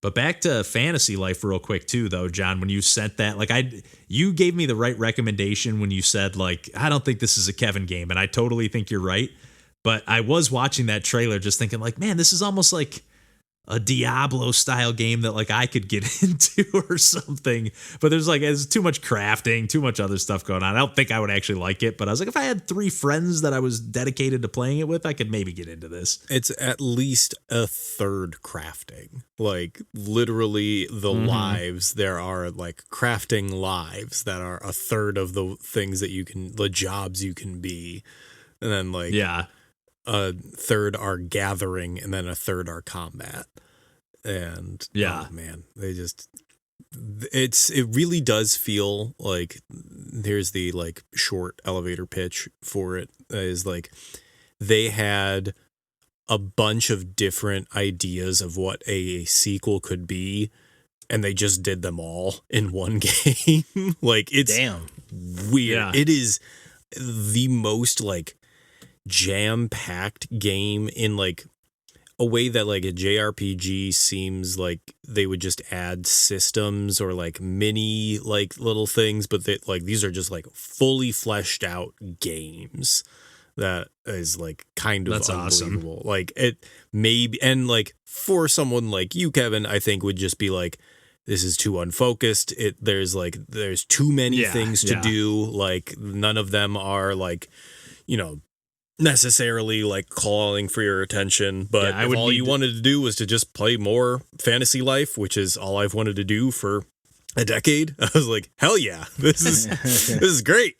But back to Fantasy Life real quick too, though, John, when you sent that, like you gave me the right recommendation when you said, like, I don't think this is a Kevin game. And I totally think you're right. But I was watching that trailer just thinking like, man, this is almost like a Diablo style game that like I could get into or something. But there's too much crafting, too much other stuff going on. I don't think I would actually like it, but I was like, if I had 3 friends that I was dedicated to playing it with, I could maybe get into this. It's at least a third crafting. Like literally the lives, there are like crafting lives that are a third of the things that the jobs you can be. And then like, a third are gathering, and then a third are combat. And oh man, it really does feel like, here's the like short elevator pitch for it, is like they had a bunch of different ideas of what a sequel could be, and they just did them all in one game. Like it's weird. Yeah. It is the most like jam-packed game in like a way that like a JRPG seems like they would just add systems or like mini like little things, but like these are just like fully fleshed out games. That is like kind of unbelievable. Awesome. Like it maybe, and like for someone like you, Kevin, I think would just be like, this is too unfocused. There's too many things to do. Like none of them are like, necessarily like calling for your attention, but if all you wanted to do was to just play more Fantasy Life, which is all I've wanted to do for a decade, I was like, hell yeah, this is great.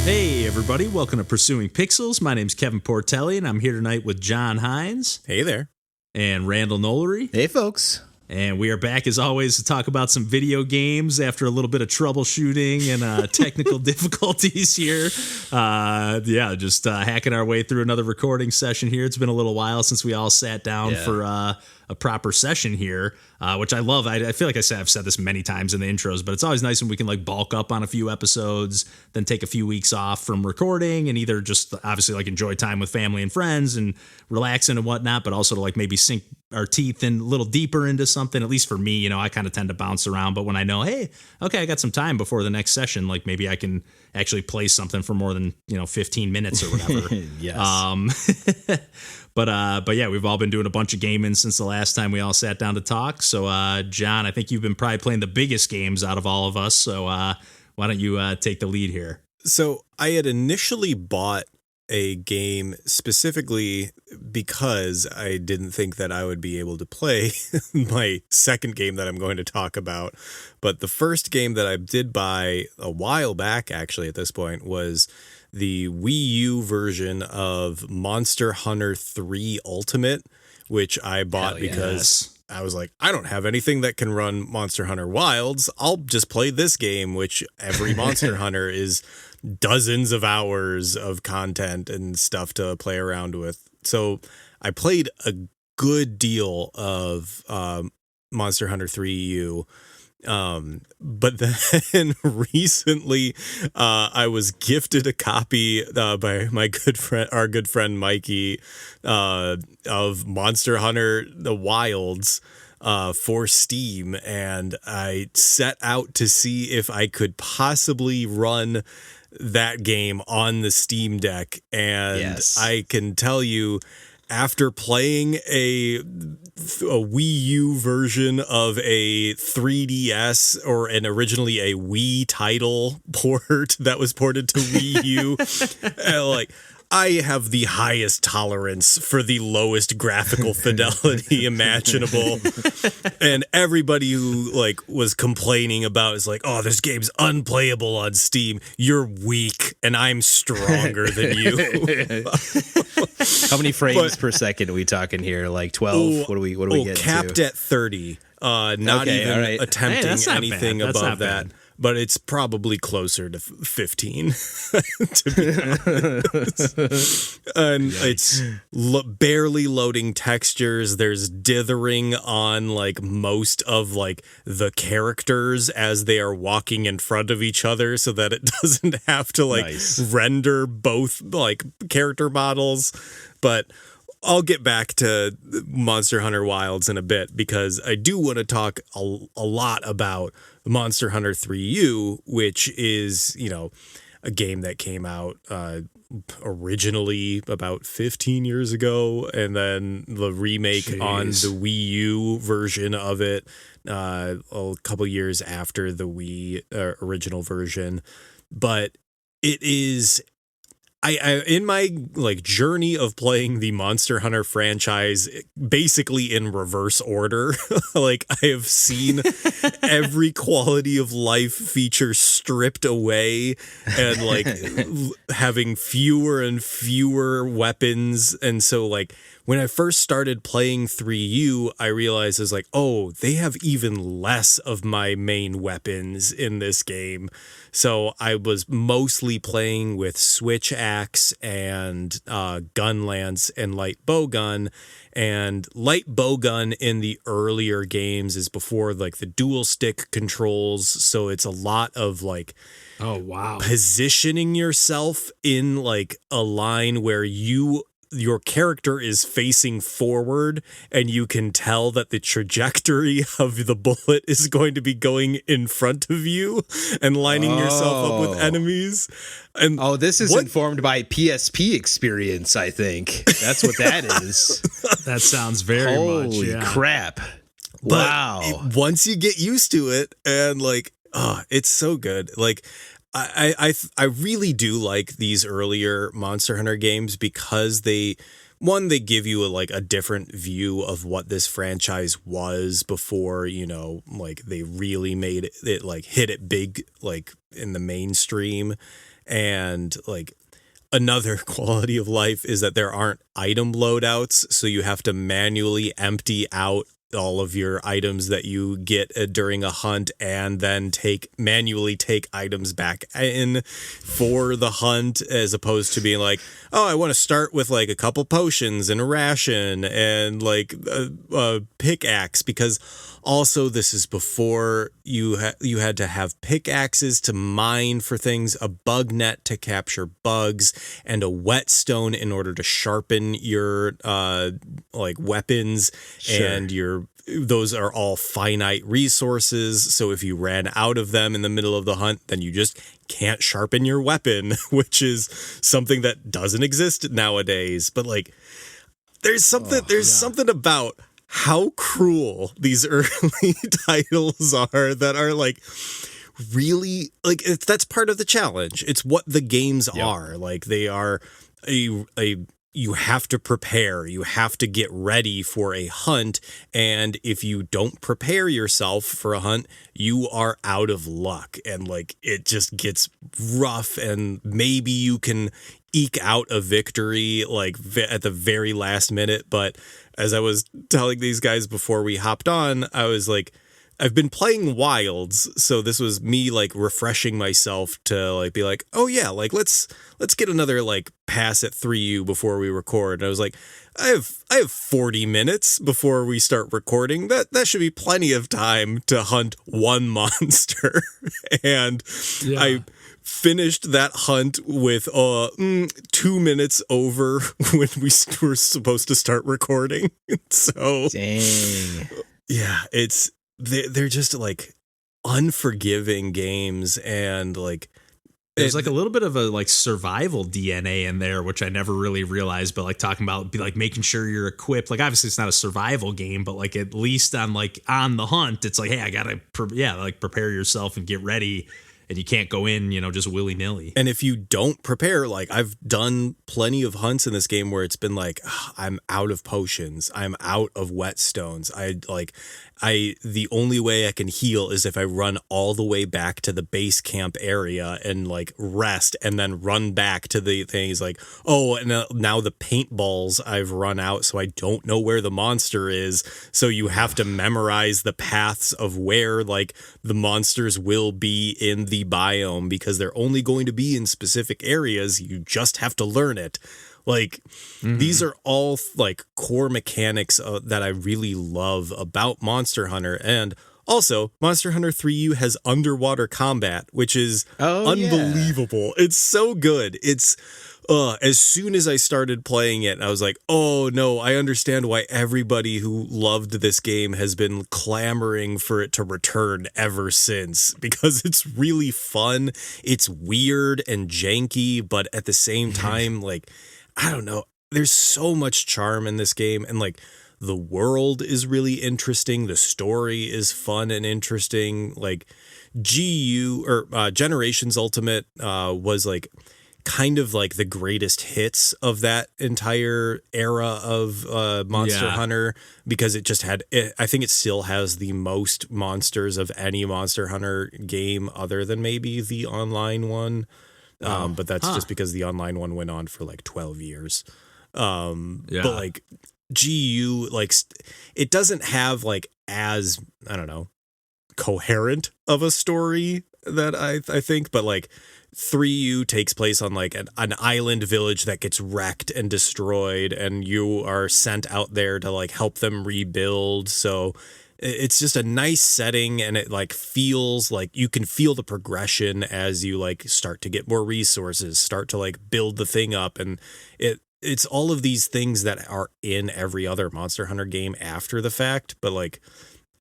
Hey everybody, welcome to Pursuing Pixels. My name's Kevin Portelli, and I'm here tonight with John Hines. Hey there. And Randall Nolery. Hey folks. And we are back as always to talk about some video games after a little bit of troubleshooting and technical difficulties here. Just hacking our way through another recording session here. It's been a little while since we all sat down for a proper session here, which I love. I feel like I've said this many times in the intros, but it's always nice when we can like bulk up on a few episodes, then take a few weeks off from recording and either just obviously like enjoy time with family and friends and relaxing and whatnot, but also to like maybe sink our teeth in a little deeper into something. At least for me, I kind of tend to bounce around, but when I know, hey, okay, I got some time before the next session, like maybe I can actually play something for more than 15 minutes or whatever. Yes. But yeah, we've all been doing a bunch of gaming since the last time we all sat down to talk. So, John, I think you've been probably playing the biggest games out of all of us. So why don't you take the lead here? So I had initially bought a game specifically because I didn't think that I would be able to play my second game that I'm going to talk about. But the first game that I did buy a while back, actually, at this point, was the Wii U version of Monster Hunter 3 Ultimate, which I bought because I was like, I don't have anything that can run Monster Hunter Wilds. I'll just play this game, which every Monster Hunter is dozens of hours of content and stuff to play around with. So I played a good deal of Monster Hunter 3 U. But then recently, I was gifted a copy by our good friend Mikey, of Monster Hunter the Wilds for Steam, and I set out to see if I could possibly run that game on the Steam Deck, and I can tell you, after playing a Wii U version of a 3DS and originally a Wii title port that was ported to Wii U, I have the highest tolerance for the lowest graphical fidelity imaginable. And everybody who was complaining about is like, oh, this game's unplayable on Steam. You're weak and I'm stronger than you. How many frames per second are we talking here? Like 12? What do we get capped to? At 30. Not even attempting anything above that. but it's probably closer to 15 to be honest. And it's barely loading textures. There's dithering on like most of like the characters as they are walking in front of each other so that it doesn't have to like render both like character models. But I'll get back to Monster Hunter Wilds in a bit because I do want to talk a lot about Monster Hunter 3U, which is, you know, a game that came out originally about 15 years ago, and then the remake on the Wii U version of it a couple years after the Wii original version. But it is... I in my like journey of playing the Monster Hunter franchise basically in reverse order, like I have seen every quality of life feature stripped away and like having fewer and fewer weapons. And so like when I first started playing 3U, I realized I was like, oh, they have even less of my main weapons in this game. So I was mostly playing with switch axe and gun lance and light bowgun. And light bowgun in the earlier games is before like the dual stick controls. So it's a lot of like positioning yourself in like a line where your character is facing forward and you can tell that the trajectory of the bullet is going to be going in front of you and lining yourself up with enemies. And this is informed by PSP experience, I think. That's what that is. That sounds very much. Holy crap. But Wow. Once you get used to it and like, it's so good. Like, I really do like these earlier Monster Hunter games because they give you a different view of what this franchise was before, you know, like they really made it like hit it big, like in the mainstream. And like another quality of life is that there aren't item loadouts. So you have to manually empty out all of your items that you get during a hunt and then manually take items back in for the hunt, as opposed to being like, oh, I want to start with like a couple potions and a ration and like a pickaxe, because also this is before you had to have pickaxes to mine for things, a bug net to capture bugs, and a whetstone in order to sharpen your like weapons. Sure. And those are all finite resources. So if you ran out of them in the middle of the hunt, then you just can't sharpen your weapon, which is something that doesn't exist nowadays. But like, there's something about how cruel these early titles are that are like really like that's part of the challenge. It's what the games are. Like they are you have to prepare, you have to get ready for a hunt, and if you don't prepare yourself for a hunt, you are out of luck, and like it just gets rough, and maybe you can eke out a victory like at the very last minute. But as I was telling these guys before we hopped on, I was like, I've been playing Wilds, so this was me like refreshing myself to like be like, oh yeah, like let's get another like pass at 3U before we record. And I was like, I have 40 minutes before we start recording. That should be plenty of time to hunt one monster. And I finished that hunt with 2 minutes over when we were supposed to start recording. So dang. Yeah, they're just like unforgiving games, and like there's like a little bit of a like survival DNA in there, which I never really realized, but like talking about like making sure you're equipped. Like obviously it's not a survival game, but like at least on the hunt, it's like, hey, I gotta prepare yourself and get ready and you can't go in, just willy nilly. And if you don't prepare, like I've done plenty of hunts in this game where it's been like, I'm out of potions, I'm out of whetstones. The only way I can heal is if I run all the way back to the base camp area and like rest and then run back to the things like, oh, and now the paintballs I've run out, so I don't know where the monster is. So you have to memorize the paths of where like the monsters will be in the biome because they're only going to be in specific areas. You just have to learn it. Like, these are all like core mechanics that I really love about Monster Hunter. And also, Monster Hunter 3U has underwater combat, which is unbelievable. Yeah. It's so good. It's as soon as I started playing it, I was like, oh no, I understand why everybody who loved this game has been clamoring for it to return ever since, because it's really fun. It's weird and janky, but at the same time, like, I don't know. There's so much charm in this game, and like the world is really interesting. The story is fun and interesting. Like Generations Ultimate was like kind of like the greatest hits of that entire era of Monster Hunter, because it just had, I think it still has the most monsters of any Monster Hunter game other than maybe the online one. But that's just because the online one went on for like 12 years. But like GU, like it doesn't have like as, I don't know, coherent of a story that I think, but like 3U takes place on like an island village that gets wrecked and destroyed, and you are sent out there to like help them rebuild. So it's just a nice setting, and it like feels like you can feel the progression as you like start to get more resources, start to like build the thing up, and it's all of these things that are in every other Monster Hunter game after the fact. But like,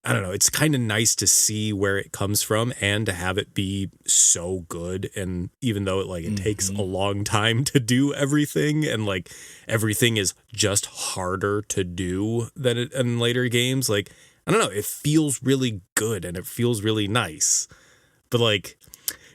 I don't know, it's kind of nice to see where it comes from and to have it be so good. And even though it takes a long time to do everything, and like everything is just harder to do than it in later games, like, I don't know, it feels really good and it feels really nice. But like,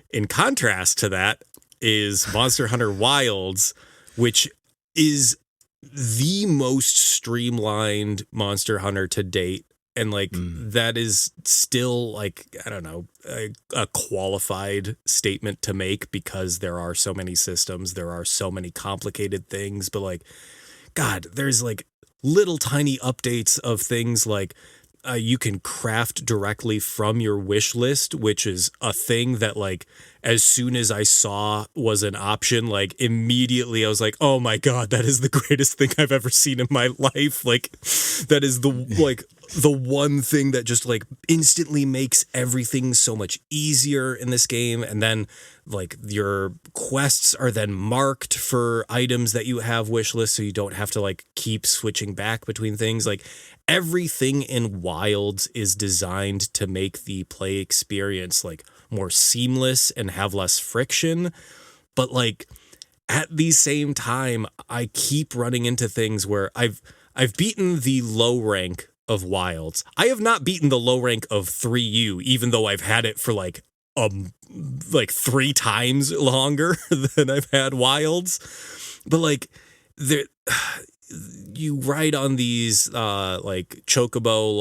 in contrast to that is Monster Hunter Wilds, which is the most streamlined Monster Hunter to date. And like, that is still like, I don't know, a qualified statement to make, because there are so many systems, there are so many complicated things. But like, God, there's like little tiny updates of things like, you can craft directly from your wish list, which is a thing that like, as soon as I saw was an option, like immediately I was like, oh my God, that is the greatest thing I've ever seen in my life. Like, that is the one thing that just like instantly makes everything so much easier in this game. And then like your quests are then marked for items that you have wish lists, so you don't have to like keep switching back between things. Like, everything in Wilds is designed to make the play experience like more seamless and have less friction. But like, at the same time, I keep running into things where I've beaten the low rank of Wilds. I have not beaten the low rank of 3U, even though I've had it for like 3 times longer than I've had Wilds. But like, you ride on these like chocobo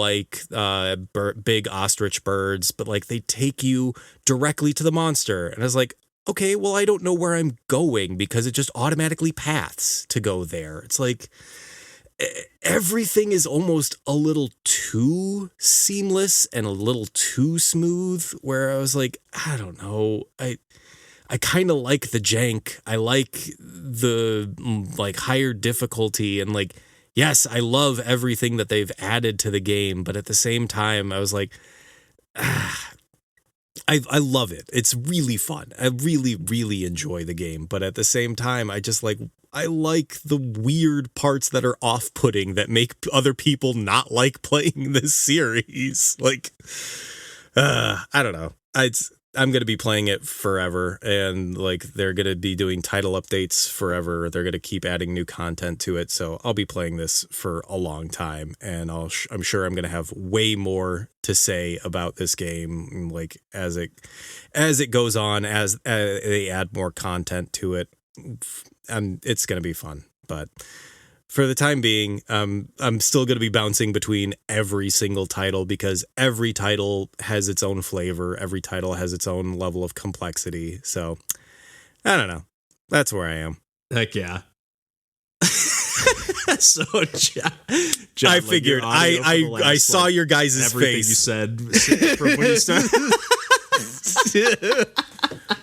big ostrich birds, but like they take you directly to the monster, and I was like, okay, well, I don't know where I'm going because it just automatically paths to go there. It's like everything is almost a little too seamless and a little too smooth, where I was like, I don't know, I kind of like the jank. I like the like higher difficulty, and like, yes, I love everything that they've added to the game, but at the same time, I was like, I love it. It's really fun. I really, really enjoy the game, but at the same time, I like the weird parts that are off-putting that make other people not like playing this series. Like, I don't know. I'm going to be playing it forever, and like they're going to be doing title updates forever. They're going to keep adding new content to it, so I'll be playing this for a long time, and I'm sure I'm going to have way more to say about this game, like as it goes on, as they add more content to it. It's going to be fun, but for the time being, I'm still going to be bouncing between every single title because every title has its own flavor. Every title has its own level of complexity. So, I don't know. That's where I am. Heck yeah. So, John, I figured. I saw your guys' everything face. You said from when you started.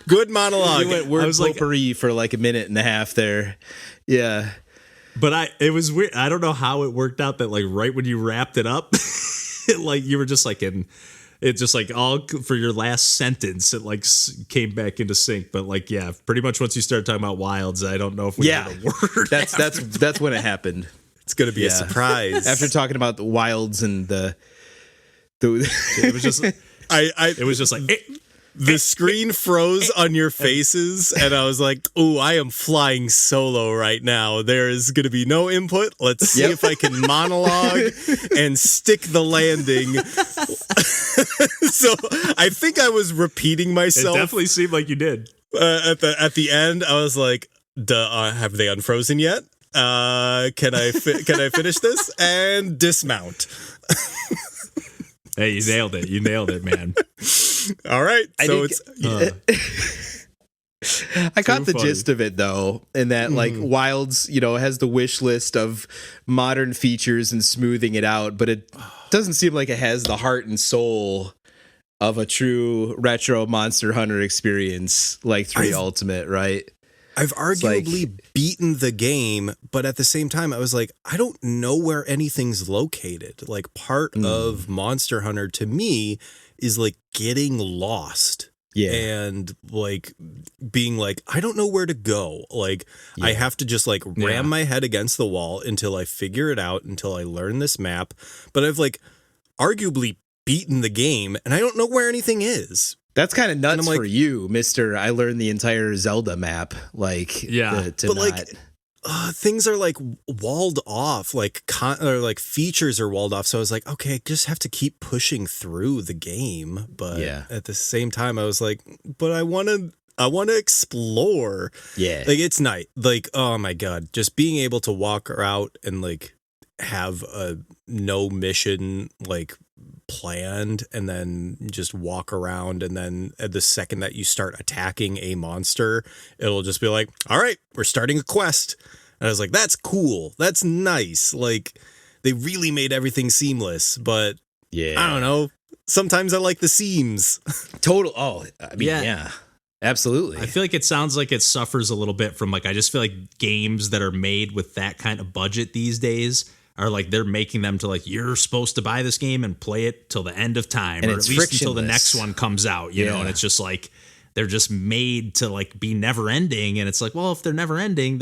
Good monologue. You went word potpourri for like a minute and a half there. Yeah. But it was weird. I don't know how it worked out that like right when you wrapped it up, like you were just like it just like all for your last sentence, it like came back into sync. But like, yeah, pretty much once you started talking about Wilds, I don't know if we had a word. That's when it happened. It's going to be a surprise. After talking about the Wilds and the it was just, it was just like, the screen froze on your faces, and I was like, "Oh, I am flying solo right now. There is going to be no input. Let's see if I can monologue and stick the landing." So I think I was repeating myself. It definitely seemed like you did. At the end, I was like, "Have they unfrozen yet? Can I finish this and dismount?" Hey, you nailed it. You nailed it, man. All right. So I caught the gist of it though, in that like Wilds, has the wish list of modern features and smoothing it out, but it doesn't seem like it has the heart and soul of a true retro Monster Hunter experience like 3 Ultimate, right? I've arguably beaten the game, but at the same time, I was like, I don't know where anything's located. Like, part of Monster Hunter to me is like getting lost. Yeah. And like being like, I don't know where to go. Like, I have to just like ram my head against the wall until I figure it out, until I learn this map. But I've like arguably beaten the game and I don't know where anything is. That's kind of nuts for you, Mr. I learned the entire Zelda map. Like, things are like walled off, like or like features are walled off. So I was like, okay, I just have to keep pushing through the game. But at the same time, I was like, but I want to explore. Yeah, like it's night. Like, oh my god, just being able to walk out and like have a no mission like planned and then just walk around, and then at the second that you start attacking a monster, it'll just be like, all right, we're starting a quest. And I was like, that's cool, that's nice. Like, they really made everything seamless. But I don't know, sometimes I like the seams. Absolutely. I feel like it sounds like it suffers a little bit from like, I just feel like games that are made with that kind of budget these days are like, they're making them to like, you're supposed to buy this game and play it till the end of time, and or at least until the next one comes out, you know, and it's just like, they're just made to like be never ending. And it's like, well, if they're never ending,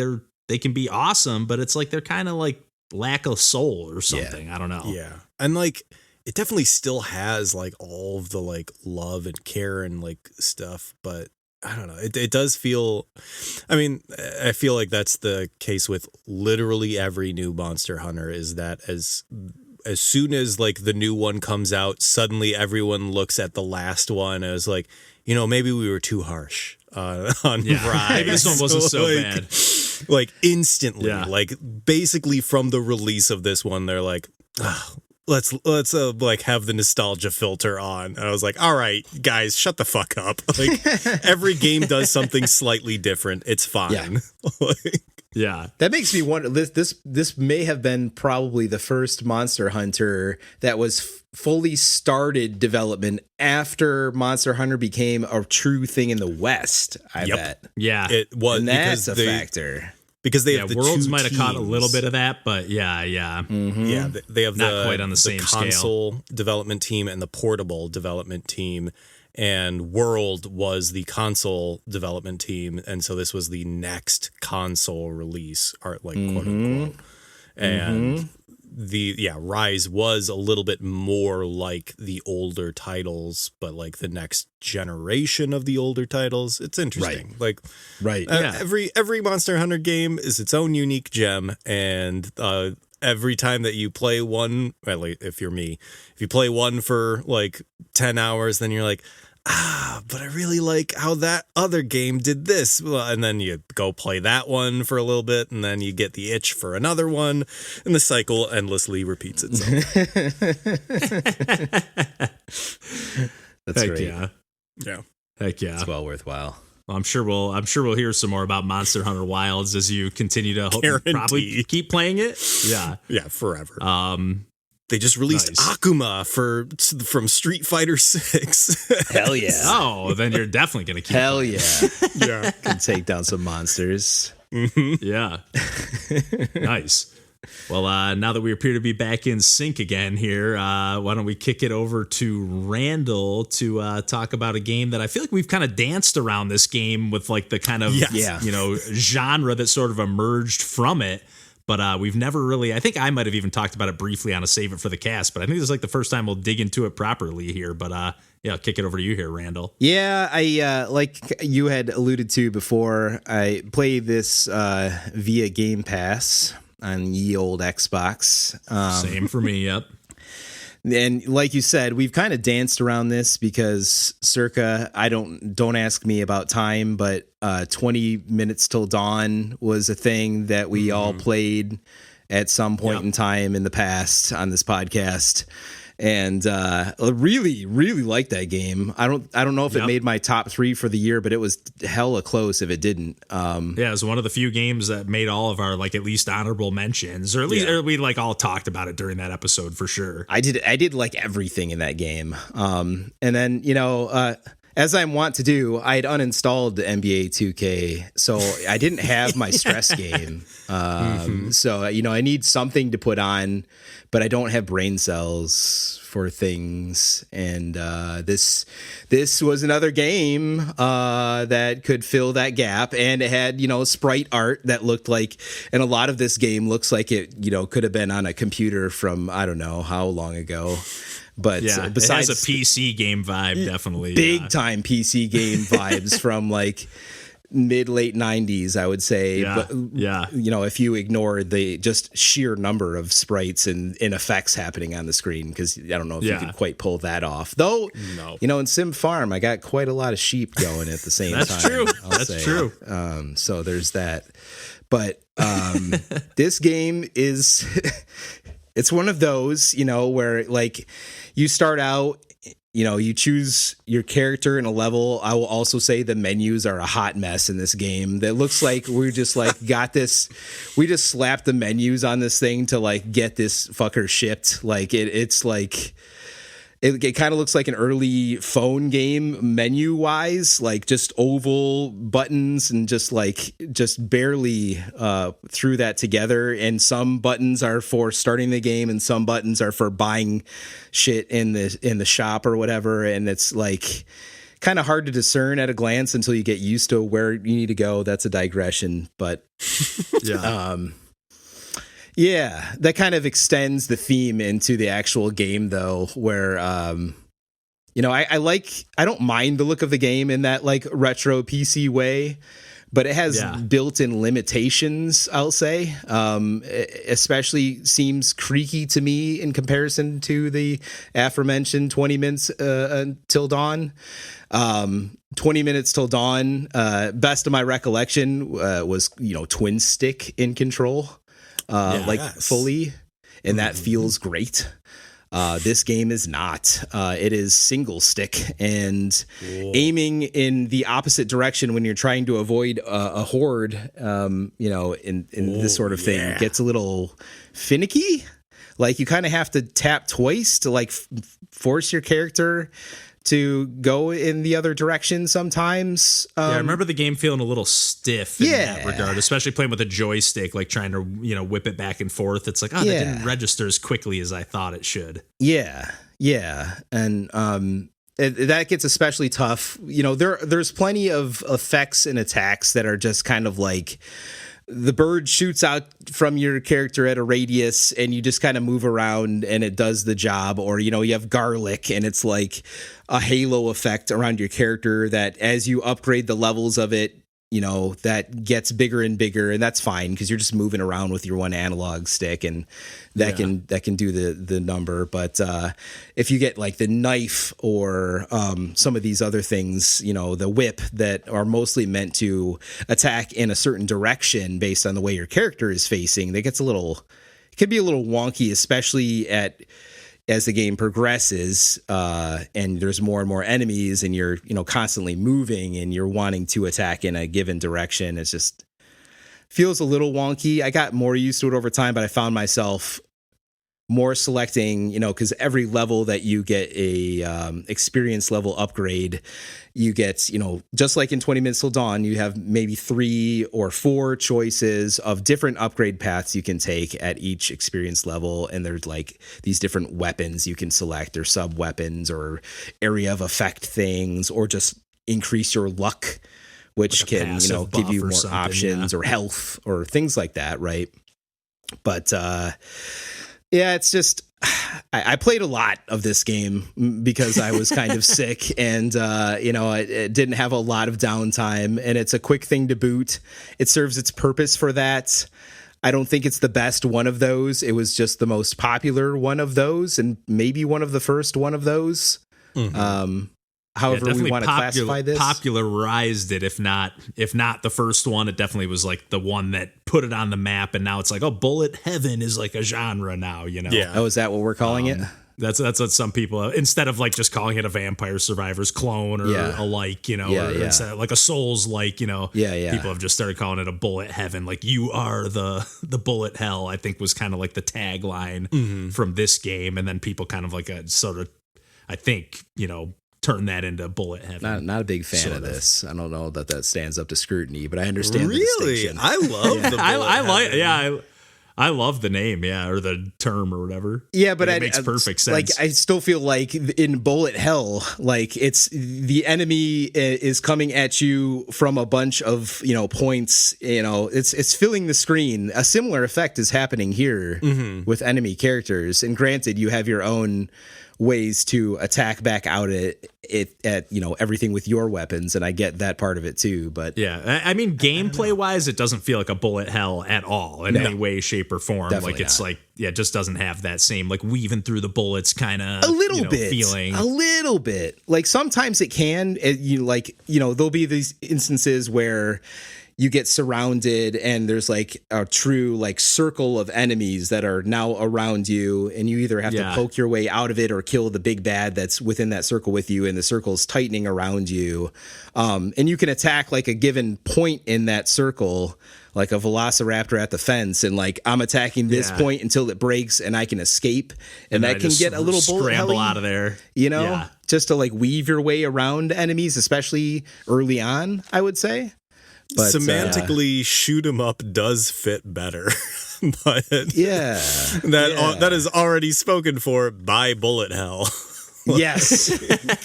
they can be awesome, but it's like, they're kind of like lack of soul or something. Yeah. I don't know. Yeah. And like, it definitely still has like all of the like love and care and like stuff, but I don't know. It does feel, I mean, I feel like that's the case with literally every new Monster Hunter, is that as soon as like the new one comes out, suddenly everyone looks at the last one as like, you know, maybe we were too harsh on Rise. Maybe this one wasn't so bad. Like instantly, like basically from the release of this one, they're like, oh, let's like have the nostalgia filter on. And I was like, all right, guys, shut the fuck up. Like, every game does something slightly different. It's fine. Yeah. That makes me wonder, this may have been probably the first Monster Hunter that was fully started development after Monster Hunter became a true thing in the West, I bet. Yeah. It was, and that's a factor. Because they have the Worlds two might have caught a little bit of that, but they have not quite on the same console scale. Development team and the portable development team, and World was the console development team, and so this was the next console release, quote unquote. And Rise was a little bit more like the older titles, but like the next generation of the older titles. It's interesting. Every Monster Hunter game is its own unique gem, and every time that you play one, well, if you're me, if you play one for like 10 hours, then you're like, but I really like how that other game did this. And then you go play that one for a little bit, and then you get the itch for another one, and the cycle endlessly repeats itself. That's Heck great. Yeah. Heck yeah. It's well worthwhile. Well, I'm sure we'll hear some more about Monster Hunter Wilds as you continue to probably keep playing it. Yeah. Yeah, forever. They just released Akuma from Street Fighter 6. Hell yeah. Oh, then you're definitely going to keep Hell playing. yeah. Can take down some monsters. Yeah. Nice. Well, now that we appear to be back in sync again here, why don't we kick it over to Randall to talk about a game that I feel like we've kind of danced around this game with like the kind of genre that sort of emerged from it. But we've never really, I think I might have even talked about it briefly on a Save It for the Cast, but I think this is like the first time we'll dig into it properly here. But I'll kick it over to you here, Randall. Yeah, I like you had alluded to before, I played this via Game Pass on ye old Xbox. Same for me, yep. And like you said, we've kind of danced around this because circa, don't ask me about time, but 20 minutes till dawn was a thing that we all played at some point in time in the past on this podcast. And really, really liked that game. I don't know if it made my top 3 for the year, but it was hella close if it didn't. It was one of the few games that made all of our like at least honorable mentions, or at least or we like all talked about it during that episode for sure. I did like everything in that game. And then as I'm wont to do, I had uninstalled the NBA 2K, so I didn't have my stress game. So I need something to put on, but I don't have brain cells for things. And this was another game that could fill that gap, and it had sprite art that looked like, and a lot of this game looks like it could have been on a computer from I don't know how long ago. But besides, it has a PC game vibe, definitely big time PC game vibes from like mid-late 90s, I would say. But, if you ignore the just sheer number of sprites and effects happening on the screen, because I don't know if you could quite pull that off. Though, in Sim Farm, I got quite a lot of sheep going at the same time. That's true. That's true. So there's that. But this game is... It's one of those, where like you start out, you choose your character in a level. I will also say the menus are a hot mess in this game. That looks like we just like got this. We just slapped the menus on this thing to like get this fucker shipped. Like it's like. It kind of looks like an early phone game menu wise, like just oval buttons and just barely threw that together. And some buttons are for starting the game and some buttons are for buying shit in the shop or whatever. And it's like kind of hard to discern at a glance until you get used to where you need to go. That's a digression, but yeah, that kind of extends the theme into the actual game, though, where, I don't mind the look of the game in that like retro PC way, but it has built-in limitations, I'll say. Especially seems creaky to me in comparison to the aforementioned 20 minutes until dawn. 20 minutes till dawn, best of my recollection, was, twin stick in control. Fully, and that feels great. This game is not. It is single stick and aiming in the opposite direction when you're trying to avoid a horde. In this sort of thing gets a little finicky. Like you kind of have to tap twice to like force your character to go in the other direction sometimes. I remember the game feeling a little stiff in that regard, especially playing with a joystick, like trying to, whip it back and forth. It's like, that didn't register as quickly as I thought it should. Yeah. And that gets especially tough. There's plenty of effects and attacks that are just kind of like the bird shoots out from your character at a radius and you just kind of move around and it does the job. Or, you know, you have garlic and it's like a halo effect around your character that as you upgrade the levels of it, you know, that gets bigger and bigger, and that's fine because you're just moving around with your one analog stick, and that can do the number. But if you get like the knife or some of these other things, you know, the whip that are mostly meant to attack in a certain direction based on the way your character is facing, it can be a little wonky, especially as the game progresses, and there's more and more enemies and you're, you know, constantly moving and you're wanting to attack in a given direction. It's just feels a little wonky. I got more used to it over time, but I found myself more selecting, you know, because every level that you get a experience level upgrade, you get, you know, just like in 20 Minutes Till Dawn, you have maybe 3 or 4 choices of different upgrade paths you can take at each experience level. And there's like these different weapons you can select, or sub weapons, or area of effect things, or just increase your luck, which like can, you know, give you more options, or health or things like that. Right. But, yeah, it's just, I played a lot of this game because I was kind of sick, and, you know, it didn't have a lot of downtime, and it's a quick thing to boot. It serves its purpose for that. I don't think it's the best one of those. It was just the most popular one of those, and maybe one of the first one of those. Mm-hmm. However we want to classify this. Popularized it, if not the first one. It definitely was like the one that put it on the map, and now it's like, oh, bullet heaven is like a genre now, you know? Yeah. Oh, is that what we're calling it? That's what some people, instead of like just calling it a Vampire Survivors clone or a like, you know, or instead of like a Souls like, you know, people have just started calling it a bullet heaven. Like, you are the bullet hell, I think was kind of like the tagline from this game. And then people kind of like I think, you know, turn that into bullet heaven. Not a big fan of this. I don't know that stands up to scrutiny, but I understand the distinction. I love the bullet heaven. I love the name, or the term or whatever. Yeah, but it makes perfect sense. Like, I still feel like in bullet hell, like it's the enemy is coming at you from a bunch of, you know, points. You know, it's filling the screen. A similar effect is happening here with enemy characters. And granted, you have your own ways to attack back out at you know, everything with your weapons, and I get that part of it too. But yeah, I mean, gameplay wise, it doesn't feel like a bullet hell at all in any way, shape, or form. Definitely like it's not. Like, it just doesn't have that same like weaving through the bullets kind of a little bit feeling. A little bit. Like sometimes it can. There'll be these instances where you get surrounded and there's like a true like circle of enemies that are now around you, and you either have to poke your way out of it or kill the big bad that's within that circle with you, and the circle's tightening around you. And you can attack like a given point in that circle, like a velociraptor at the fence, and like I'm attacking this point until it breaks and I can escape, and that can get a little bullet scramble out of there, you know, just to like weave your way around enemies, especially early on, I would say. But, semantically, shoot 'em up does fit better, but that is already spoken for by bullet hell. Yes,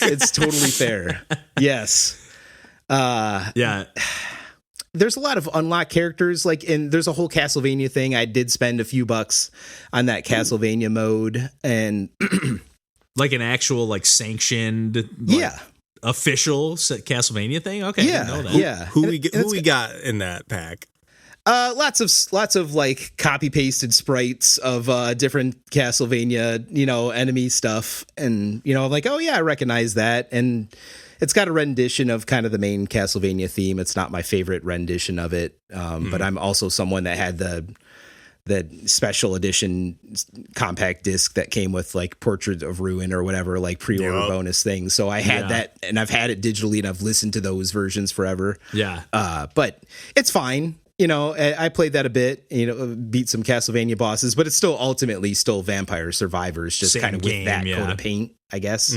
it's totally fair. Yes, There's a lot of unlocked characters, and there's a whole Castlevania thing. I did spend a few bucks on that Castlevania mode, and like an actual like sanctioned, official Castlevania thing. Okay, I didn't know that. Who we got in that pack? Lots of like copy pasted sprites of different Castlevania, you know, enemy stuff, and you know, like, oh yeah, I recognize that, and it's got a rendition of kind of the main Castlevania theme. It's not my favorite rendition of it, but I'm also someone that had the special edition compact disc that came with like Portrait of Ruin or whatever, like pre-order bonus thing. So I had that, and I've had it digitally, and I've listened to those versions forever. But it's fine. You know, I played that a bit, you know, beat some Castlevania bosses, but it's still ultimately Vampire Survivors, just kind of with that coat of paint, I guess.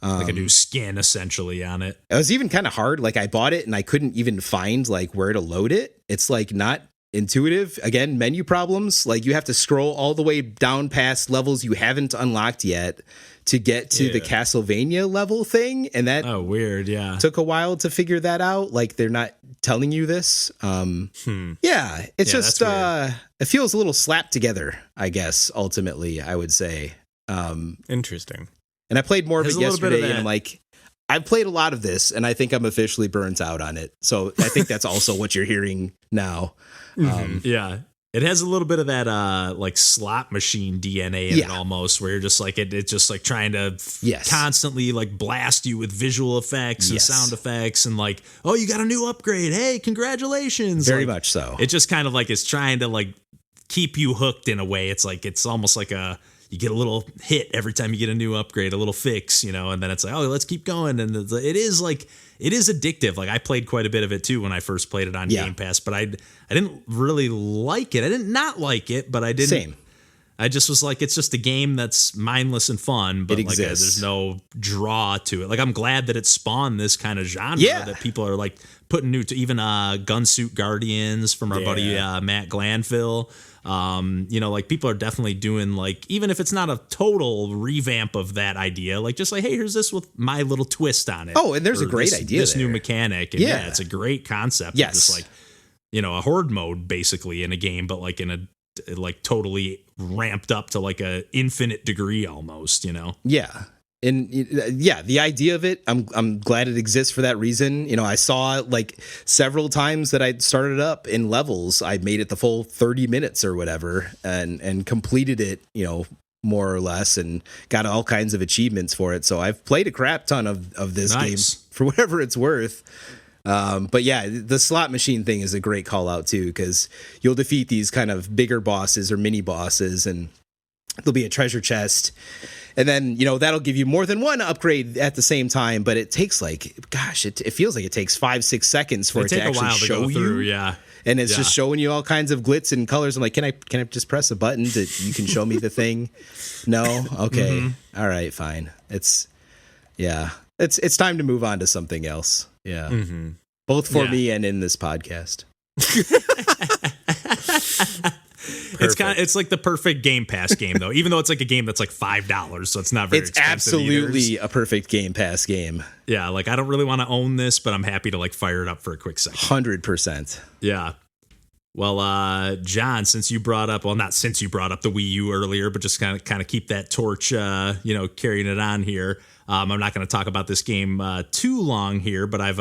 Like a new skin essentially on it. It was even kind of hard. Like I bought it and I couldn't even find like where to load it. It's like not intuitive. Again, menu problems. Like you have to scroll all the way down past levels you haven't unlocked yet to get to the Castlevania level thing. And that weird. Took a while to figure that out. Like they're not telling you this. Yeah, it's just it feels a little slapped together, I guess. Ultimately, I would say. Interesting. And I played more of it yesterday, and I'm like, I've played a lot of this, and I think I'm officially burnt out on it. So I think that's also what you're hearing now. Yeah. It has a little bit of that like slot machine DNA in it almost, where you're just like it's just like trying to constantly like blast you with visual effects and sound effects and like, oh, you got a new upgrade. Hey, congratulations. Very like, much so. It just kind of like it's trying to like keep you hooked in a way. It's like it's almost like you get a little hit every time you get a new upgrade, a little fix, you know, and then it's like, oh, let's keep going. And it is addictive. Like I played quite a bit of it too when I first played it on Game Pass, but I didn't really like it. I didn't not like it, but I didn't. Same. I just was like, it's just a game that's mindless and fun, but like there's no draw to it. Like I'm glad that it spawned this kind of genre that people are like putting new to, even Gunsuit Guardians from our buddy Matt Glanville. You know, like people are definitely doing like, even if it's not a total revamp of that idea, like just like, hey, here's this with my little twist on it. Oh, and there's a great idea. This new mechanic. And yeah, it's a great concept. Yes. Just like, you know, a horde mode basically in a game, but like in a like totally ramped up to like a infinite degree almost, you know? Yeah. And the idea of it, I'm glad it exists for that reason. You know, I saw like several times that I started up in levels. I made it the full 30 minutes or whatever and completed it, you know, more or less, and got all kinds of achievements for it. So I've played a crap ton of this game for whatever it's worth. But yeah, the slot machine thing is a great call out too, because you'll defeat these kind of bigger bosses or mini bosses, and there'll be a treasure chest. And then, you know, that'll give you more than one upgrade at the same time, but it takes like, gosh, it feels like it takes 5-6 seconds for it to actually show you. Yeah. And it's just showing you all kinds of glitz and colors. I'm like, can I just press a button that you can show me the thing? No? Okay. All right, fine. It's time to move on to something else. Yeah. Both for me and in this podcast. It's like the perfect Game Pass game though, even though it's like a game that's like $5, so it's not very expensive. It's absolutely a perfect Game Pass game. Yeah, like I don't really want to own this, but I'm happy to like fire it up for a quick second. 100%. Yeah. Well, John, since you brought up the Wii U earlier, but just kind of keep that torch, carrying it on here. I'm not going to talk about this game too long here, but I've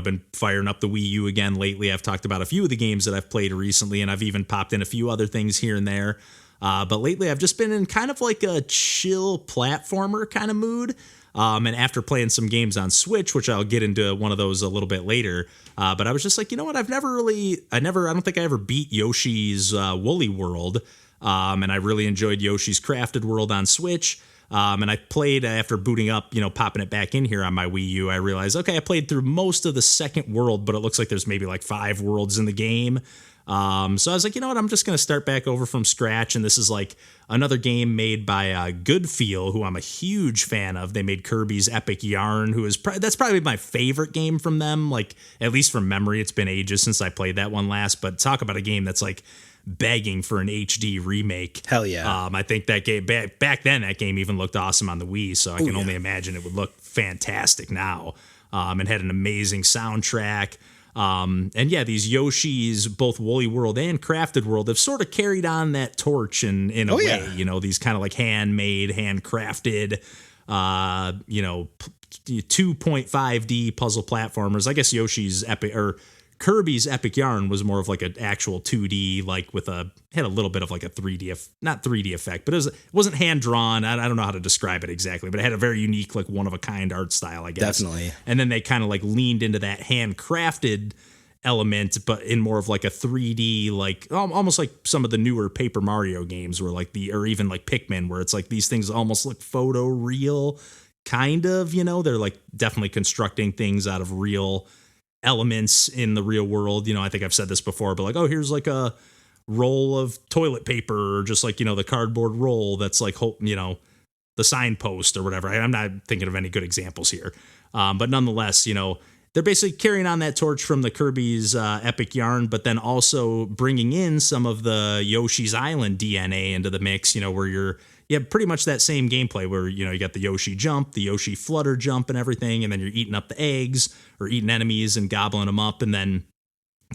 been firing up the Wii U again lately. I've talked about a few of the games that I've played recently, and I've even popped in a few other things here and there. But lately, I've just been in kind of like a chill platformer kind of mood. And after playing some games on Switch, which I'll get into one of those a little bit later, but I was just like, you know what? I don't think I ever beat Yoshi's Woolly World, and I really enjoyed Yoshi's Crafted World on Switch. And I played after booting up, popping it back in here on my Wii U. I realized, okay, I played through most of the second world, but it looks like there's maybe like 5 worlds in the game. So I was like, you know what? I'm just going to start back over from scratch. And this is like another game made by Good Feel, who I'm a huge fan of. They made Kirby's Epic Yarn, that's probably my favorite game from them. Like, at least from memory, it's been ages since I played that one last. But talk about a game that's like begging for an HD remake. Hell yeah. I think that game back then, that game even looked awesome on the Wii, so I can only imagine it would look fantastic now. And had an amazing soundtrack. And yeah, these Yoshi's, both Woolly World and Crafted World, have sort of carried on that torch in a way. These kind of like handmade, handcrafted 2.5D puzzle platformers. I guess Yoshi's Kirby's Epic Yarn was more of like an actual 2D, like had a little bit of like a 3D, not 3D effect, but it wasn't hand drawn. I don't know how to describe it exactly, but it had a very unique, like one of a kind art style, I guess. Definitely. And then they kind of like leaned into that handcrafted element, but in more of like a 3D, like almost like some of the newer Paper Mario games where or even like Pikmin, where it's like these things almost look photo real, kind of, they're like definitely constructing things out of real elements in the real world. I think I've said this before, but like, oh, here's like a roll of toilet paper, or just like, the cardboard roll that's like, the signpost or whatever. I'm not thinking of any good examples here. But nonetheless, they're basically carrying on that torch from the Kirby's Epic Yarn, but then also bringing in some of the Yoshi's Island DNA into the mix, where you have pretty much that same gameplay where, you got the Yoshi jump, the Yoshi flutter jump and everything, and then you're eating up the eggs or eating enemies and gobbling them up. And then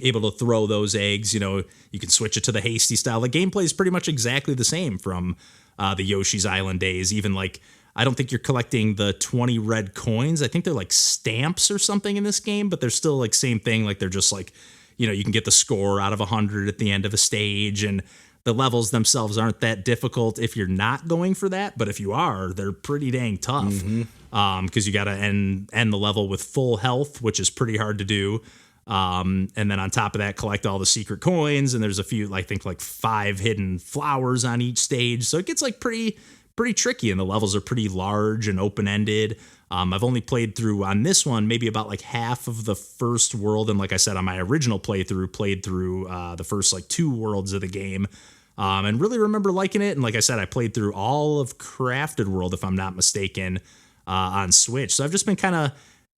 able to throw those eggs. You know, you can switch it to the hasty style. The gameplay is pretty much exactly the same from the Yoshi's Island days. Even like, I don't think you're collecting the 20 red coins. I think they're like stamps or something in this game, but they're still like same thing. Like they're just like, you know, you can get the score out of 100 at the end of a stage, and the levels themselves aren't that difficult if you're not going for that. But if you are, they're pretty dang tough. Because you got to end the level with full health, which is pretty hard to do. And then on top of that, collect all the secret coins. And there's a few, I think like 5 hidden flowers on each stage. So it gets like pretty tricky, and the levels are pretty large and open-ended. I've only played through on this one maybe about like half of the first world. And like I said, on my original playthrough, played through the first like 2 worlds of the game. And really remember liking it. And like I said, I played through all of Crafted World, if I'm not mistaken, on Switch. So I've just been kind of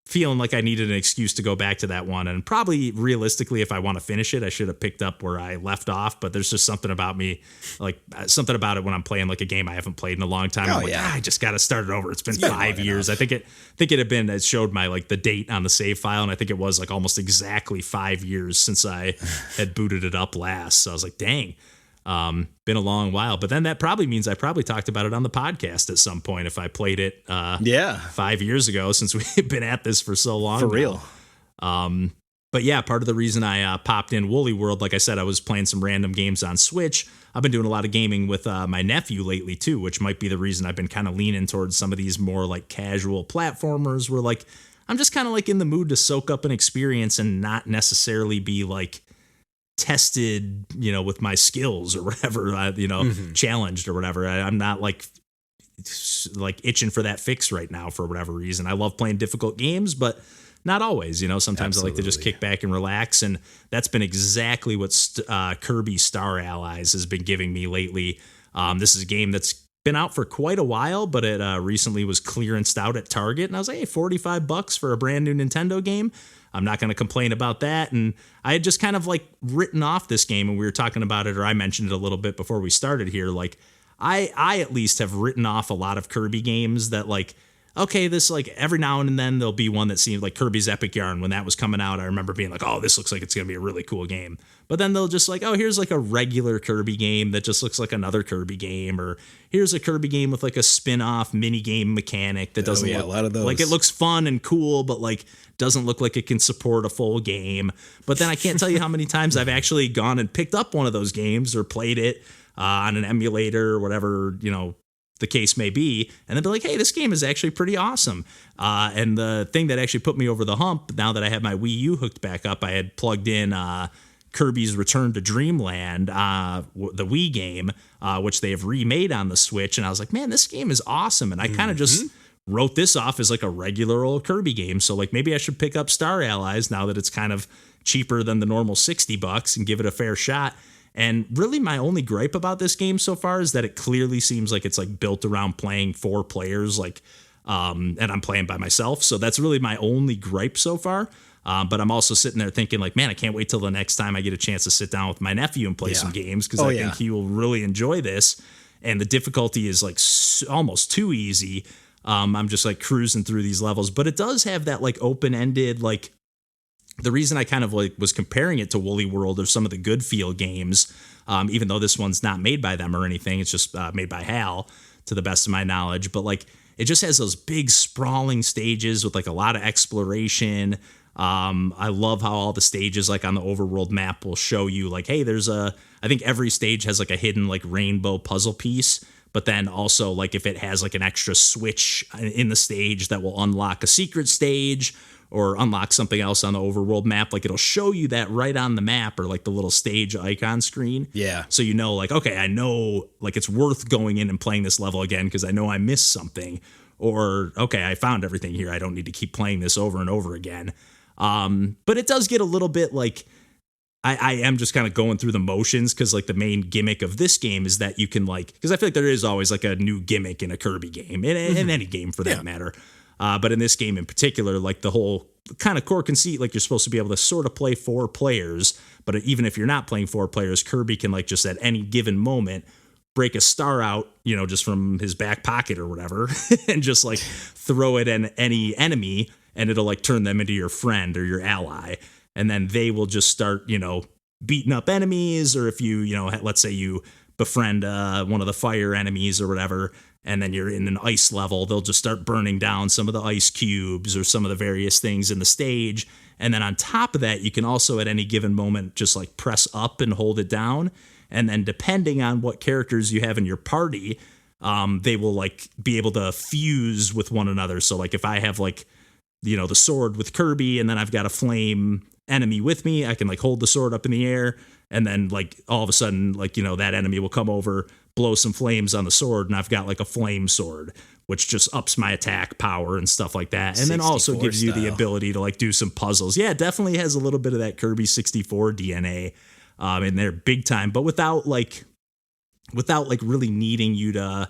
feeling like I needed an excuse to go back to that one. And probably realistically, if I want to finish it, I should have picked up where I left off. But there's just something about me, like something about it when I'm playing like a game I haven't played in a long time. I'm like, I just got to start it over. It's been 5 years. I think it had been, it showed my like the date on the save file. And I think it was like almost exactly 5 years since I had booted it up last. So I was like, dang. Been a long while, but then that probably means I probably talked about it on the podcast at some point if I played it 5 years ago, since we've been at this for so long. For real. But yeah, part of the reason I popped in Woolly World, like I said, I was playing some random games on Switch. I've been doing a lot of gaming with my nephew lately too, which might be the reason I've been kind of leaning towards some of these more like casual platformers where like I'm just kind of like in the mood to soak up an experience and not necessarily be like tested, you know, with my skills or whatever, challenged or whatever. I'm not like itching for that fix right now for whatever reason. I love playing difficult games, but not always, you know, sometimes I like to just kick back and relax. And that's been exactly what Kirby Star Allies has been giving me lately. This is a game that's been out for quite a while, but it recently was clearanced out at Target. And I was like, hey, $45 for a brand new Nintendo game. I'm not going to complain about that. And I had just kind of like written off this game, and we were talking about it, or I mentioned it a little bit before we started here. Like I at least have written off a lot of Kirby games that like, okay, this like every now and then there'll be one that seems like Kirby's Epic Yarn. When that was coming out, I remember being like, oh, this looks like it's going to be a really cool game. But then they'll just like, oh, here's like a regular Kirby game that just looks like another Kirby game. Or here's a Kirby game with like a spin-off mini game mechanic that doesn't look a lot of those. Like it looks fun and cool, but like doesn't look like it can support a full game. But then I can't tell you how many times I've actually gone and picked up one of those games or played it on an emulator or whatever, you know, the case may be, and then be like, hey, this game is actually pretty awesome. And the thing that actually put me over the hump, now that I have my Wii U hooked back up, I had plugged in Kirby's Return to Dreamland, the Wii game, which they have remade on the Switch. And I was like, man, this game is awesome. And I kind of just wrote this off as like a regular old Kirby game. So like maybe I should pick up Star Allies now that it's kind of cheaper than the normal $60 and give it a fair shot. And really my only gripe about this game so far is that it clearly seems like it's like built around playing 4 players, like, and I'm playing by myself. So that's really my only gripe so far. But I'm also sitting there thinking like, man, I can't wait till the next time I get a chance to sit down with my nephew and play some games, because I think he will really enjoy this. And the difficulty is like almost too easy. I'm just like cruising through these levels, but it does have that like open-ended, like, the reason I kind of like was comparing it to Woolly World or some of the Good Feel games, even though this one's not made by them or anything, it's just made by HAL to the best of my knowledge. But like it just has those big sprawling stages with like a lot of exploration. I love how all the stages like on the overworld map will show you like, hey, I think every stage has like a hidden like rainbow puzzle piece. But then also like if it has like an extra switch in the stage that will unlock a secret stage or unlock something else on the overworld map, like it'll show you that right on the map or like the little stage icon screen. Yeah. So you know, like, okay, I know like it's worth going in and playing this level again because I know I missed something. Or, okay, I found everything here. I don't need to keep playing this over and over again. But it does get a little bit like, I am just kind of going through the motions because like the main gimmick of this game is that you can like, because I feel like there is always like a new gimmick in a Kirby game, in any game for that matter. But in this game in particular, like the whole kind of core conceit, like you're supposed to be able to sort of play 4 players, but even if you're not playing 4 players, Kirby can like just at any given moment break a star out, you know, just from his back pocket or whatever, and just like throw it at any enemy, and it'll like turn them into your friend or your ally. and then they will just start, beating up enemies, or if you, let's say you befriend one of the fire enemies or whatever, and then you're in an ice level, they'll just start burning down some of the ice cubes or some of the various things in the stage. And then on top of that, you can also at any given moment just like press up and hold it down. And then depending on what characters you have in your party, they will like be able to fuse with one another. So like if I have like, the sword with Kirby and then I've got a flame enemy with me, I can like hold the sword up in the air, and then like all of a sudden like, that enemy will come over, blow some flames on the sword, and I've got like a flame sword, which just ups my attack power and stuff like that. And then also gives you the ability to like do some puzzles. Yeah, it definitely has a little bit of that Kirby 64 DNA in there big time, but without like really needing you to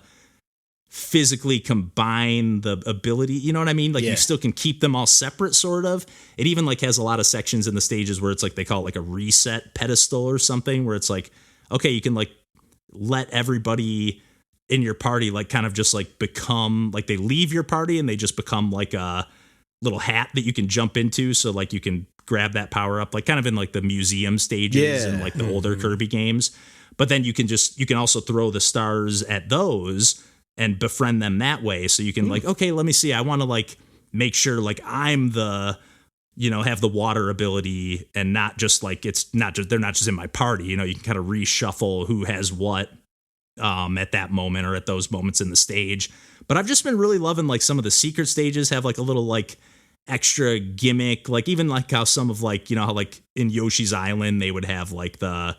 physically combine the ability, you know what I mean? Like you still can keep them all separate, sort of. It even like has a lot of sections in the stages where it's like they call it like a reset pedestal or something, where it's like, okay, you can like let everybody in your party like kind of just like become like they leave your party and they just become like a little hat that you can jump into, so like you can grab that power up, like kind of in like the museum stages and like the older Kirby games. But then you can also throw the stars at those and befriend them that way. So you can like, okay, let me see, I want to like make sure like I'm the, have the water ability, and not just like they're not just in my party. You can kind of reshuffle who has what at that moment or at those moments in the stage. But I've just been really loving like some of the secret stages have like a little like extra gimmick, like even like how some of like, how like in Yoshi's Island they would have like the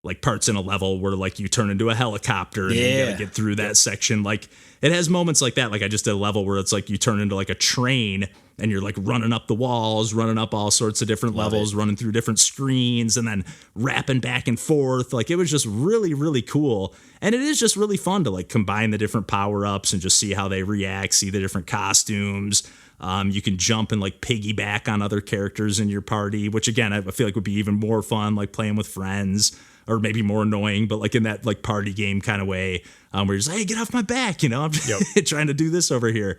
like parts in a level where like you turn into a helicopter and you gotta get through that section. Like it has moments like that. Like I just did a level where it's like you turn into like a train and you're like running up the walls, running up all sorts of different levels, running through different screens, and then rapping back and forth. Like it was just really, really cool. And it is just really fun to like combine the different power-ups and just see how they react, see the different costumes. You can jump and like piggyback on other characters in your party, which again, I feel like would be even more fun, like playing with friends, or maybe more annoying, but like in that like party game kind of way, where you're just like, hey, get off my back, I'm trying to do this over here.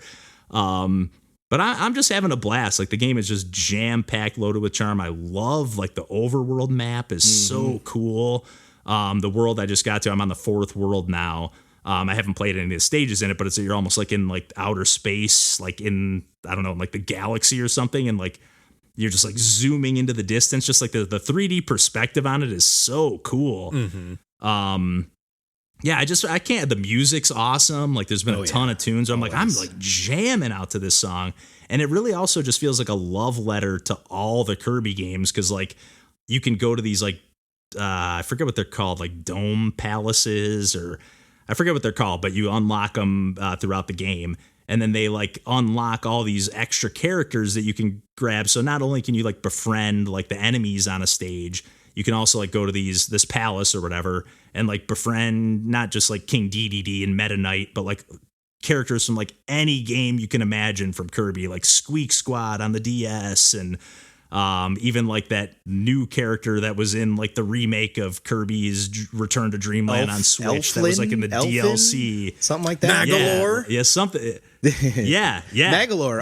But I'm just having a blast. Like the game is just jam packed, loaded with charm. I love like the overworld map is so cool. The world I just got to, I'm on the 4th world now. I haven't played any of the stages in it, but you're almost like in like outer space, like in, I don't know, like the galaxy or something. And like, you're just like zooming into the distance, just like the 3D perspective on it is so cool. Yeah, I can't, the music's awesome. Like there's been a ton of tunes. I'm like jamming out to this song. And it really also just feels like a love letter to all the Kirby games. Cause like you can go to these like, I forget what they're called, like dome palaces, or I forget what they're called, but you unlock them throughout the game. And then they like unlock all these extra characters that you can grab. So not only can you like befriend like the enemies on a stage, you can also like go to this palace or whatever and like befriend not just like King Dedede and Meta Knight, but like characters from like any game you can imagine from Kirby, like Squeak Squad on the DS, and even like that new character that was in like the remake of Kirby's Return to Dreamland on Switch. That was like in the DLC, something like that. Magalore, yeah something. yeah. Magalore.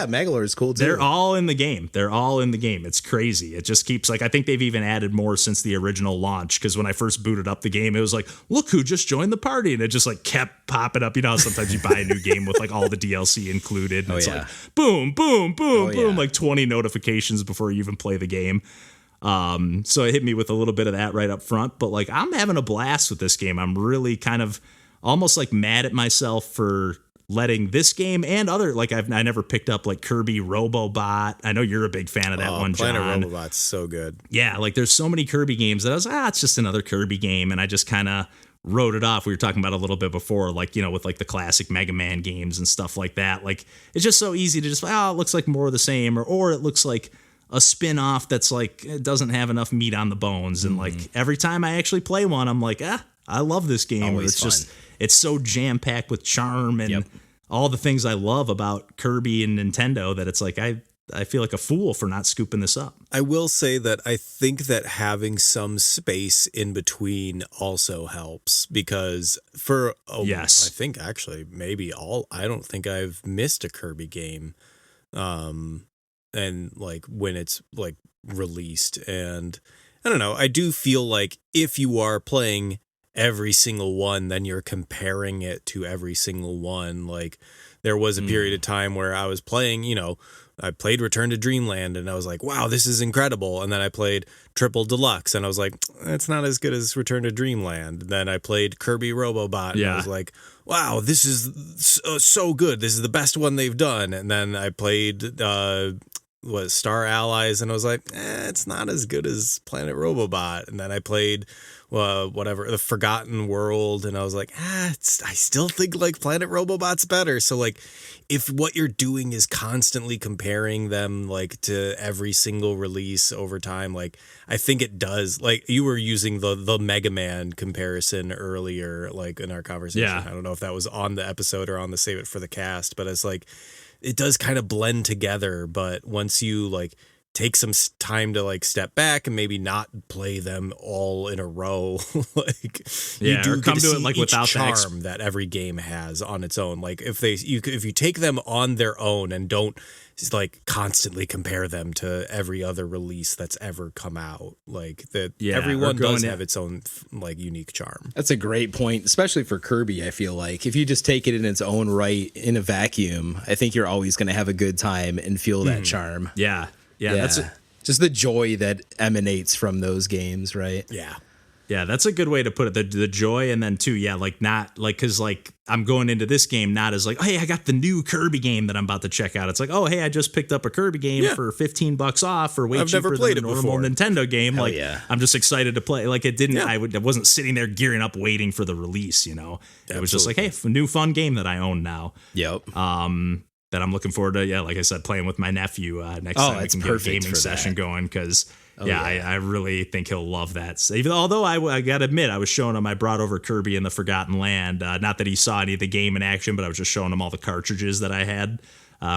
Magalore is cool too. They're all in the game. It's crazy. It just keeps like, I think they've even added more since the original launch. Because when I first booted up the game, it was like, look who just joined the party, and it just like kept popping up. Sometimes you buy a new game with like all the DLC included, and it's like boom, boom, boom, boom, like 20 notifications before you even play the game. So it hit me with a little bit of that right up front. But like I'm having a blast with this game. I'm really kind of almost like mad at myself for letting this game and other, like I never picked up like Kirby Robobot. I know you're a big fan of that one, John. Planet Robobot's so good. Yeah, like there's so many Kirby games that I was it's just another Kirby game, and I just kind of wrote it off. We were talking about a little bit before, like, with like the classic Mega Man games and stuff like that. Like it's just so easy to just, it looks like more of the same, or it looks like a spin-off that's like, it doesn't have enough meat on the bones. And like every time I actually play one, I'm like, I love this game. Always it's fun. just, it's so jam-packed with charm and all the things I love about Kirby and Nintendo that it's like, I feel like a fool for not scooping this up. I will say that I think that having some space in between also helps, because I think actually maybe I don't think I've missed a Kirby game. and like when it's like released. And I don't know, I do feel like if you are playing every single one, then you're comparing it to every single one. Like there was a period of time where I was playing, you know, I played Return to Dreamland and I was like, wow, this is incredible. And then I played Triple Deluxe and I was like, it's not as good as Return to Dreamland. And then I played Kirby Robobot and I was like, wow, this is so good. This is the best one they've done. And then I played Star Allies and I was like, it's not as good as Planet Robobot. And then I played the Forgotten World and I was like, I still think like Planet Robobot's better. So like if what you're doing is constantly comparing them like to every single release over time, like I think it does. Like you were using the Mega Man comparison earlier, like in our conversation. I don't know if that was on the episode or on the Save It for the Cast, but it's like it does kind of blend together. But once you like take some time to like step back and maybe not play them all in a row, like you do come to it like without charm that every game has on its own. Like if you take them on their own and don't like constantly compare them to every other release that's ever come out, like that everyone does have its own like unique charm. That's a great point, especially for Kirby. I feel like if you just take it in its own right in a vacuum, I think you're always going to have a good time and feel that charm. Yeah, that's just the joy that emanates from those games, right? Yeah, that's a good way to put it. The joy, and then too, like not like because like I'm going into this game not as like, oh, hey, I got the new Kirby game that I'm about to check out. It's like, oh, hey, I just picked up a Kirby game for $15 off or way I've cheaper never played than a it normal before. Nintendo game. Hell like, I'm just excited to play. Like it didn't. I wasn't sitting there gearing up waiting for the release. You know, it was just like, hey, a new fun game that I own now. Yep. That I'm looking forward to. Yeah, like I said, playing with my nephew next time we can get a gaming session going because. I really think he'll love that. Although I got to admit, I was showing him, I brought over Kirby in the Forgotten Land. Not that he saw any of the game in action, but I was just showing him all the cartridges that I had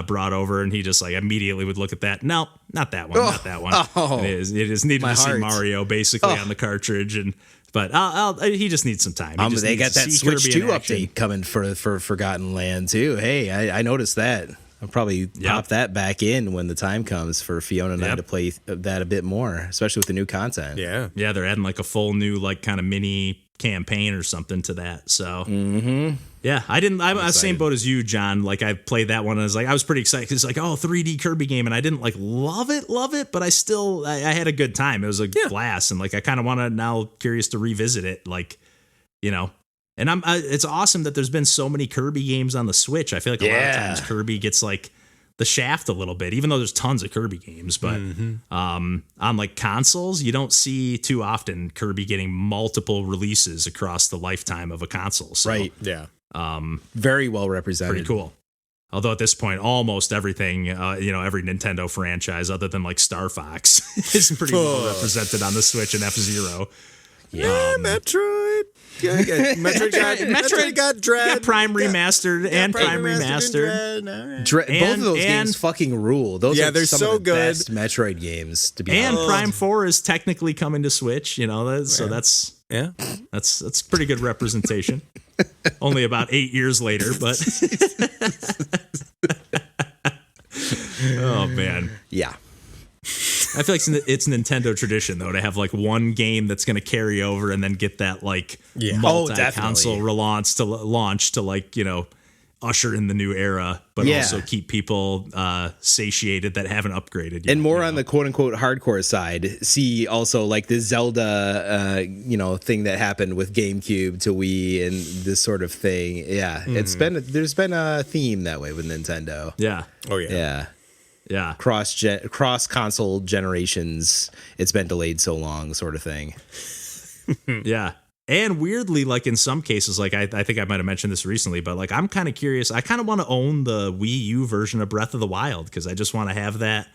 brought over. And he just like immediately would look at that. No, not that one, not that one. It just needed to see Mario basically on the cartridge. But he just needs some time. They got that Switch 2 update coming for Forgotten Land too. Hey, I noticed that. I'll probably pop that back in when the time comes for Fiona and I to play that a bit more, especially with the new content. Yeah, they're adding like a full new like kind of mini campaign or something to that. So yeah, I'm the same boat as you, John. Like I played that one and I was pretty excited because it's like 3D Kirby game, and I didn't like love it, but I had a good time. It was a blast, and like I kind of want to now curious to revisit it, like you know. And it's awesome that there's been so many Kirby games on the Switch. I feel like a lot of times Kirby gets like the shaft a little bit, even though there's tons of Kirby games. But on like consoles, you don't see too often Kirby getting multiple releases across the lifetime of a console. So, right. Yeah. Very well represented. Pretty cool. Although at this point, almost everything, every Nintendo franchise other than like Star Fox is pretty well represented on the Switch and F-Zero. Yeah, Metroid. Metroid got Dread. Yeah, Prime Remastered and Prime Remastered. Both of those games fucking rule. Those are they're some so of the good. best Metroid games to be honest. And honest. Prime 4 is technically coming to Switch, so that's pretty good representation. Only about 8 years later, but oh man. Yeah. I feel like it's Nintendo tradition though to have like one game that's going to carry over and then get that like multi-console launch to like usher in the new era, but also keep people satiated that haven't upgraded yet. And more on the quote unquote hardcore side, see also like the Zelda thing that happened with GameCube to Wii and this sort of thing. Yeah, there's been a theme that way with Nintendo. Yeah. Oh yeah. Yeah. Cross console generations, it's been delayed so long, sort of thing. Yeah. And weirdly, like in some cases, like I think I might have mentioned this recently, but like I'm kind of curious. I kind of want to own the Wii U version of Breath of the Wild because I just want to have that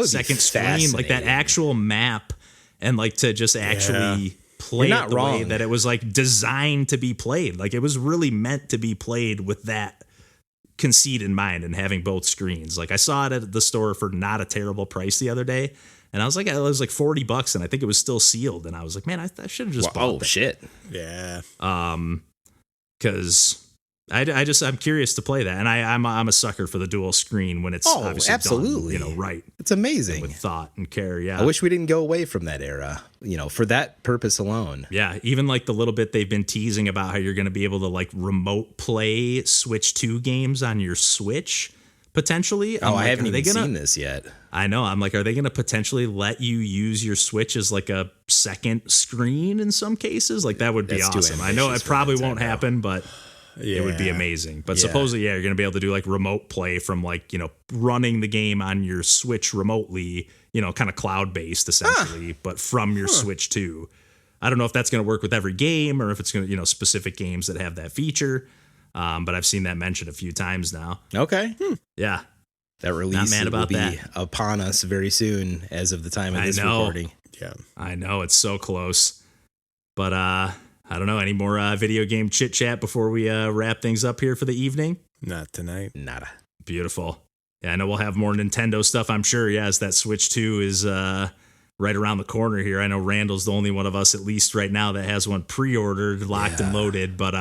second screen, like that actual map, and like to just actually play it the way that it was like designed to be played. Like it was really meant to be played with that conceit in mind and having both screens. Like I saw it at the store for not a terrible price the other day, and I was like, it was like $40, and I think it was still sealed. And I was like, man, I should have just bought that. Shit. Yeah. Because I'm curious to play that, and I'm a sucker for the dual screen when it's obviously absolutely done, right. It's amazing with thought and care. Yeah, I wish we didn't go away from that era, for that purpose alone. Yeah, even like the little bit they've been teasing about how you're going to be able to like remote play Switch 2 games on your Switch potentially. I haven't even seen this yet. I know. I'm like, are they going to potentially let you use your Switch as like a second screen in some cases? Like that would be awesome. I know it probably won't happen, but it would be amazing. But supposedly, you're going to be able to do like remote play from like, running the game on your Switch remotely, kind of cloud-based essentially, but from your Switch 2. I don't know if that's going to work with every game or if it's going to, specific games that have that feature. But I've seen that mentioned a few times now. Okay. Yeah. That release will be upon us very soon as of the time of this recording. Yeah. I know. It's so close. But I don't know. Any more video game chit chat before we wrap things up here for the evening? Not tonight. Nada. Beautiful. Yeah, I know we'll have more Nintendo stuff, I'm sure. Yes, that Switch 2 is right around the corner here. I know Randall's the only one of us, at least right now, that has one pre-ordered, locked and loaded. But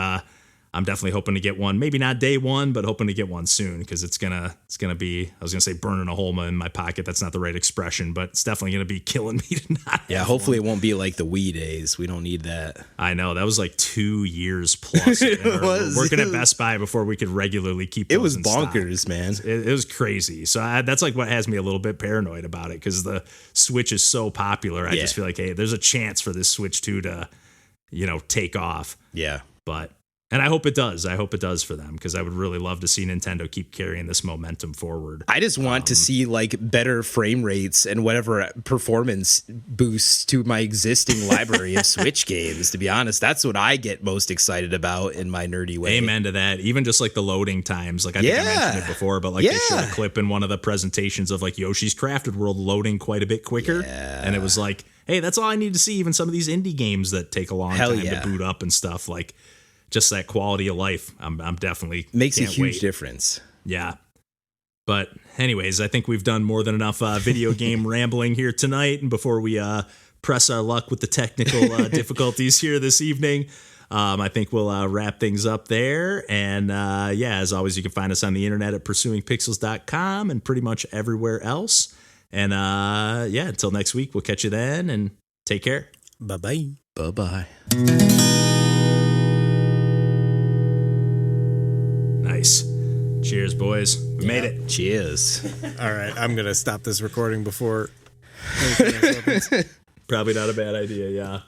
I'm definitely hoping to get one. Maybe not day one, but hoping to get one soon because it's gonna be. I was gonna say burning a hole in my pocket. That's not the right expression, but it's definitely gonna be killing me to not. Yeah, hopefully it won't be like the Wii days. We don't need that. I know that was like 2 years plus. We're working at Best Buy before we could regularly keep. It was in bonkers, stock. Man. It was crazy. So that's like what has me a little bit paranoid about it because the Switch is so popular. I just feel like, hey, there's a chance for this Switch 2 to, take off. Yeah, but. And I hope it does. I hope it does for them because I would really love to see Nintendo keep carrying this momentum forward. I just want to see like better frame rates and whatever performance boosts to my existing library of Switch games. To be honest, that's what I get most excited about in my nerdy way. Amen to that. Even just like the loading times. Like I think I mentioned it before, but like they showed a clip in one of the presentations of like Yoshi's Crafted World loading quite a bit quicker. Yeah. And it was like, hey, that's all I need to see. Even some of these indie games that take a long time to boot up and stuff like. Just that quality of life, I'm definitely makes a huge difference. Yeah. But anyways, I think we've done more than enough video game rambling here tonight. And before we press our luck with the technical difficulties here this evening, I think we'll wrap things up there. And as always, you can find us on the internet at pursuingpixels.com and pretty much everywhere else. And until next week, we'll catch you then and take care. Bye-bye. Bye-bye. Nice. Cheers, boys. We made it. Cheers. All right. I'm going to stop this recording before anything else happens. Probably not a bad idea, yeah.